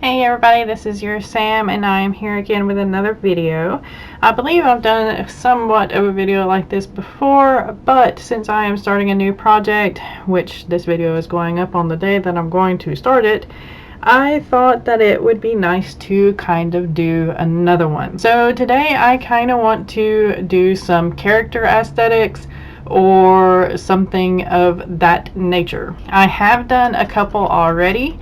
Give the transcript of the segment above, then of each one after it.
Hey everybody, this is your Sam and I am here again with another video. I believe I've done somewhat of a video like this before, but since I am starting a new project, which this video is going up on the day that I'm going to start it, I thought that it would be nice to kind of do another one. So today I kind of want to do some character aesthetics or something of that nature. I have done a couple already,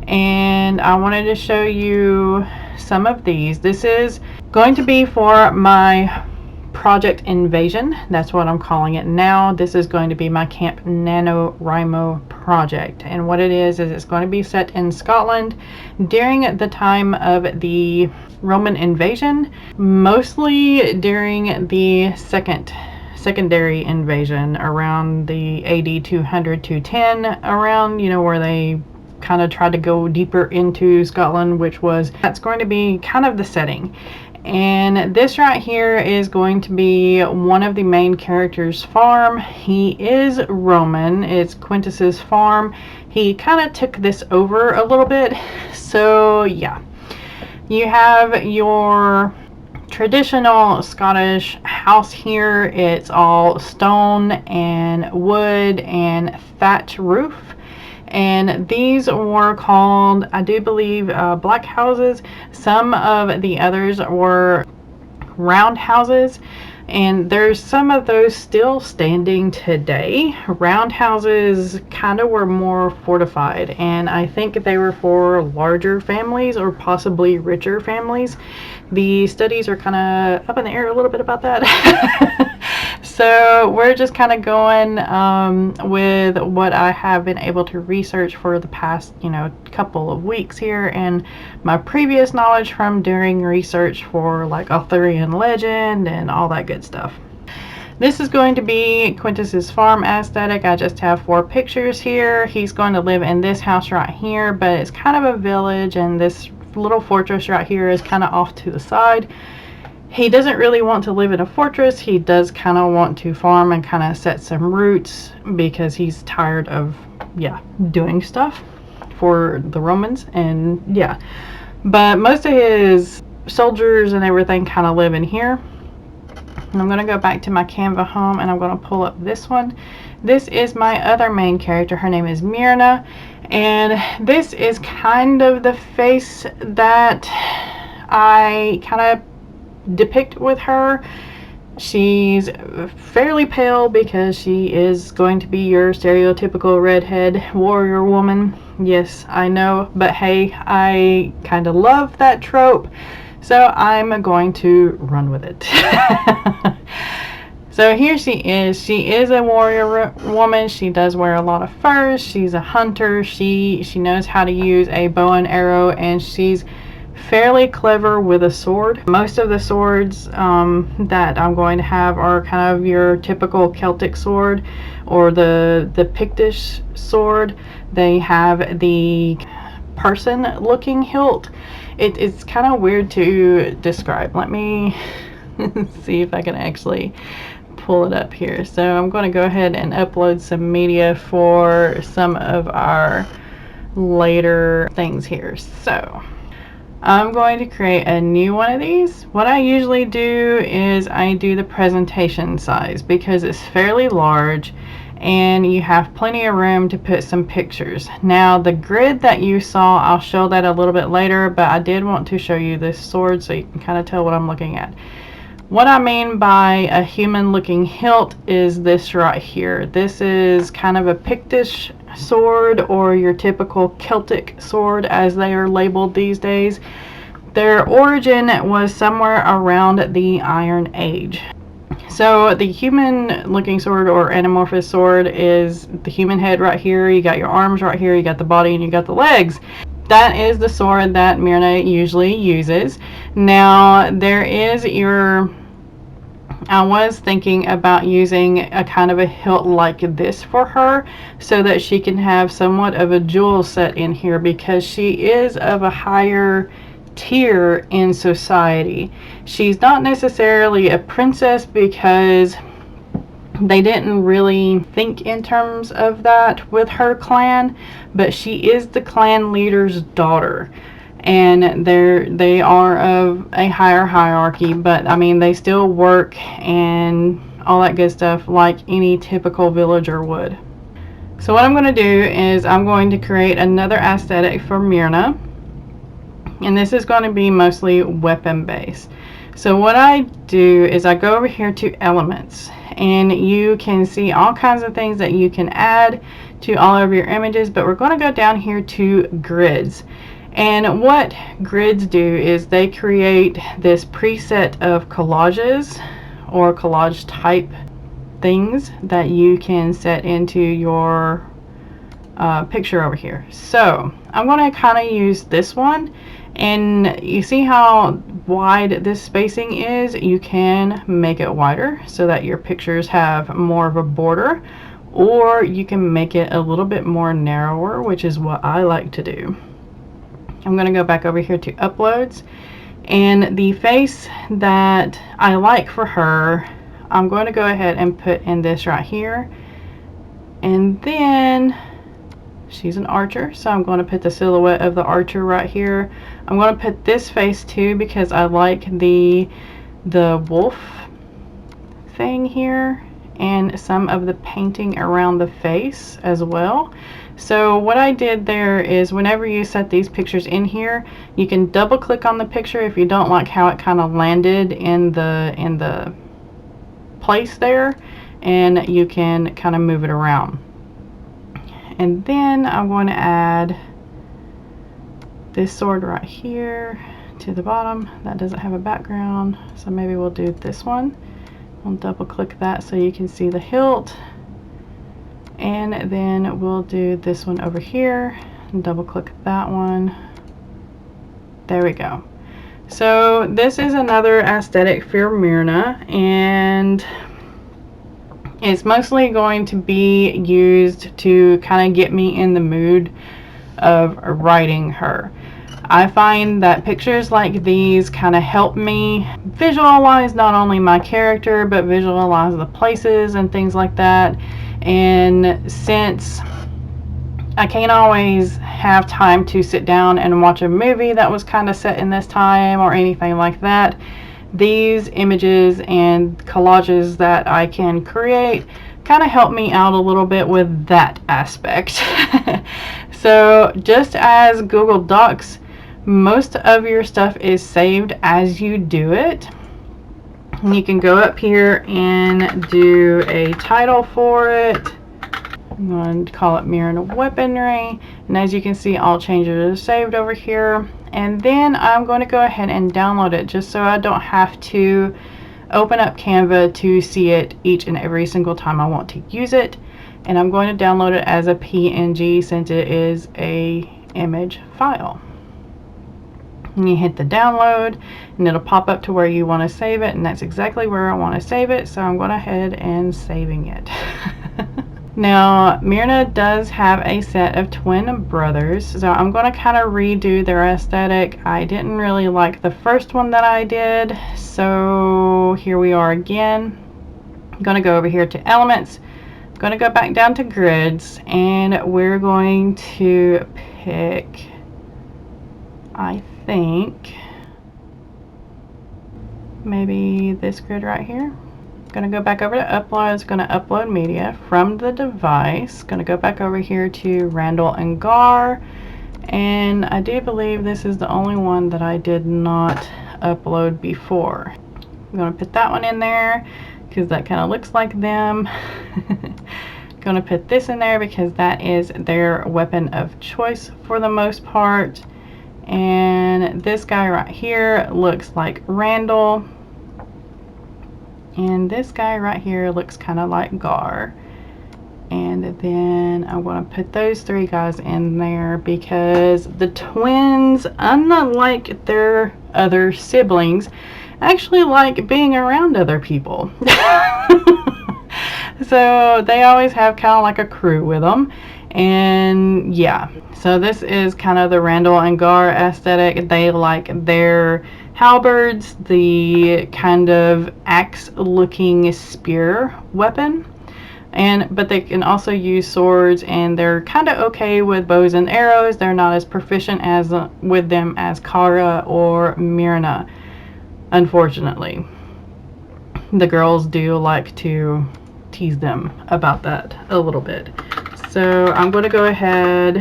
and I wanted to show you some of these. This is going to be for my Project Invasion. That's what I'm calling it now. This is going to be my Camp NaNoWriMo project. And what it is it's going to be set in Scotland during the time of the Roman invasion, mostly during the secondary invasion around the AD 200 to 10, around, you know, where they kind of tried to go deeper into Scotland, that's going to be kind of the setting. And this right here is going to be one of the main characters' farm. He is Roman. It's Quintus's farm. He kind of took this over a little bit. So yeah, you have your traditional Scottish house here. It's all stone and wood and thatch roof. And these were called, I do believe, black houses. Some of the others were round houses, and there's some of those still standing today. Round houses kind of were more fortified, and I think they were for larger families or possibly richer families. The studies are kind of up in the air a little bit about that. So we're just kind of going with what I have been able to research for the past, couple of weeks here, and my previous knowledge from doing research for like Arthurian legend and all that good stuff. This is going to be Quintus's farm aesthetic. I just have 4 pictures here. He's going to live in this house right here, but it's kind of a village, and this little fortress right here is kind of off to the side. He doesn't really want to live in a fortress. He does kind of want to farm and kind of set some roots because he's tired of, doing stuff for the Romans. And yeah, but most of his soldiers and everything kind of live in here. And I'm going to go back to my Canva home and I'm going to pull up this one. This is my other main character. Her name is Myrna. And this is kind of the face that I kind of depict with her. She's fairly pale because she is going to be your stereotypical redhead warrior woman. Yes, I know, but hey, I kind of love that trope, so I'm going to run with it. So here she is. She is a warrior woman. She does wear a lot of furs. She's a hunter. She knows how to use a bow and arrow, and she's fairly clever with a sword. Most of the swords that I'm going to have are kind of your typical Celtic sword or the Pictish sword. They have the person looking hilt. It's kind of weird to describe. Let me see if I can actually pull it up here. So I'm going to go ahead and upload some media for some of our later things here. So I'm going to create a new one of these. What I usually do is I do the presentation size because it's fairly large and you have plenty of room to put some pictures. Now the grid that you saw, I'll show that a little bit later, but I did want to show you this sword so you can kind of tell what I'm looking at. What I mean by a human looking hilt is this right here. This is kind of a Pictish sword or your typical Celtic sword as they are labeled these days. Their origin was somewhere around the Iron Age. So the human looking sword or anamorphous sword is the human head right here. You got your arms right here, you got the body, and you got the legs. That is the sword that Myrna usually uses. Now there is I was thinking about using a kind of a hilt like this for her so that she can have somewhat of a jewel set in here because she is of a higher tier in society. She's not necessarily a princess because they didn't really think in terms of that with her clan, but she is the clan leader's daughter. and they are of a higher hierarchy, but I mean they still work and all that good stuff like any typical villager would. So what I'm going to do is I'm going to create another aesthetic for Myrna, and this is going to be mostly weapon based. So what I do is I go over here to elements, and you can see all kinds of things that you can add to all of your images, but we're going to go down here to grids. And what grids do is they create this preset of collages or collage type things that you can set into your picture over here. So I'm going to kind of use this one, and you see how wide this spacing is. You can make it wider so that your pictures have more of a border, or you can make it a little bit more narrower, which is what I like to do. I'm going to go back over here to uploads, and the face that I like for her, I'm going to go ahead and put in this right here. And then she's an archer, so I'm going to put the silhouette of the archer right here. I'm going to put this face too because I like the wolf thing here and some of the painting around the face as well. So what I did there is whenever you set these pictures in here, you can double click on the picture if you don't like how it kind of landed in the place there, and you can kind of move it around. And then I'm going to add this sword right here to the bottom. That doesn't have a background, so maybe we'll do this one. I'll double click that so you can see the hilt. And then we'll do this one over here and double click that one. There we go. So this is another aesthetic for Myrna, and it's mostly going to be used to kind of get me in the mood of writing her. I find that pictures like these kind of help me visualize not only my character, but visualize the places and things like that. And since I can't always have time to sit down and watch a movie that was kind of set in this time or anything like that, these images and collages that I can create kind of help me out a little bit with that aspect. So just as Google Docs, most of your stuff is saved as you do it. And you can go up here and do a title for it. I'm going to call it Myrna Weaponry, and as you can see, all changes are saved over here. And then I'm going to go ahead and download it just so I don't have to open up Canva to see it each and every single time I want to use it. And I'm going to download it as a PNG since it is a image file. And you hit the download and it'll pop up to where you want to save it, and that's exactly where I want to save it, so I'm going ahead and saving it. Now Myrna does have a set of twin brothers, so I'm going to kind of redo their aesthetic. I didn't really like the first one that I did, so here we are again. I'm going to go over here to elements, I'm going to go back down to grids, and we're going to pick, I think maybe this grid right here. Going to go back over to uploads, going to upload media from the device, going to go back over here to Randall and Gar, and I do believe this is the only one that I did not upload before. I'm going to put that one in there because that kind of looks like them. Going to put this in there because that is their weapon of choice for the most part. And this guy right here looks like Randall. And this guy right here looks kind of like Gar. And then I'm going to put those three guys in there because the twins, unlike their other siblings, actually like being around other people. So they always have kind of like a crew with them. And yeah, so this is kind of the Randall and Gar aesthetic. They like their halberds, the kind of axe looking spear weapon. But they can also use swords, and they're kind of okay with bows and arrows. They're not as proficient as with them as Kara or Myrna, unfortunately. The girls do like to tease them about that a little bit. So I'm going to go ahead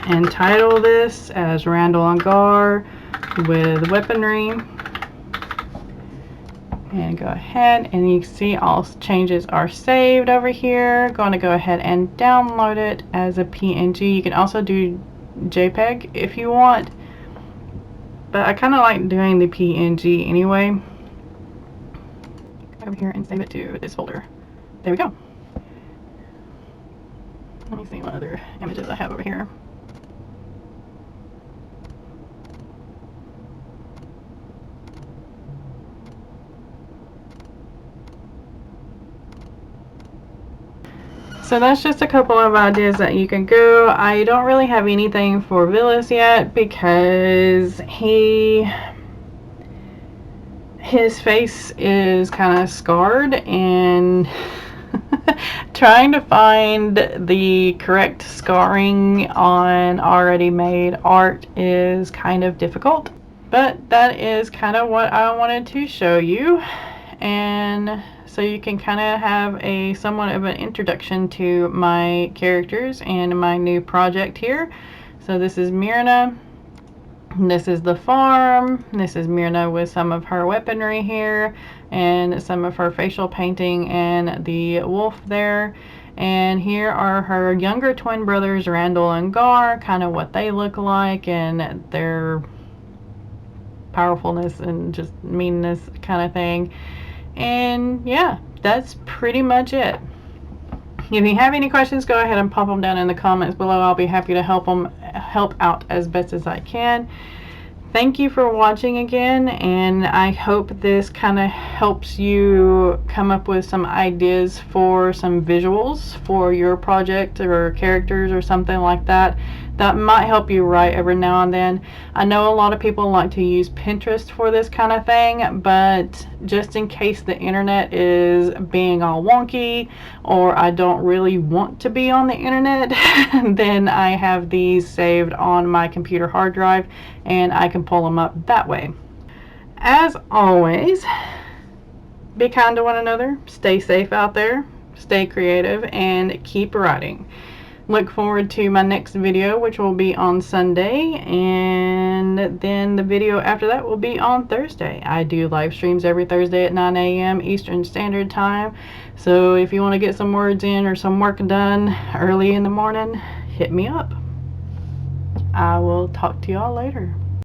and title this as Randall and Gar with weaponry. And go ahead, and you can see all changes are saved over here. Going to go ahead and download it as a PNG. You can also do JPEG if you want, but I kind of like doing the PNG anyway. Over here and save it to this folder. There we go. Let me see what other images I have over here. So that's just a couple of ideas that you can go. I don't really have anything for Villas yet because his face is kind of scarred, and trying to find the correct scarring on already made art is kind of difficult. But that is kind of what I wanted to show you, and so you can kind of have a somewhat of an introduction to my characters and my new project here. So this is Myrna. This is the farm. This is Myrna with some of her weaponry here and some of her facial painting and the wolf there. And here are her younger twin brothers, Randall and Gar, kind of what they look like and their powerfulness and just meanness kind of thing. And yeah, that's pretty much it. If you have any questions, go ahead and pop them down in the comments below. I'll be happy to help out as best as I can. Thank you for watching again, and I hope this kind of helps you come up with some ideas for some visuals for your project or characters or something like that. That might help you write every now and then. I know a lot of people like to use Pinterest for this kind of thing, but just in case the internet is being all wonky or I don't really want to be on the internet, then I have these saved on my computer hard drive and I can pull them up that way. As always, be kind to one another, stay safe out there, stay creative, and keep writing. Look forward to my next video, which will be on Sunday, and then the video after that will be on Thursday. I do live streams every Thursday at 9 AM Eastern Standard Time, so if you want to get some words in or some work done early in the morning, hit me up. I will talk to y'all later.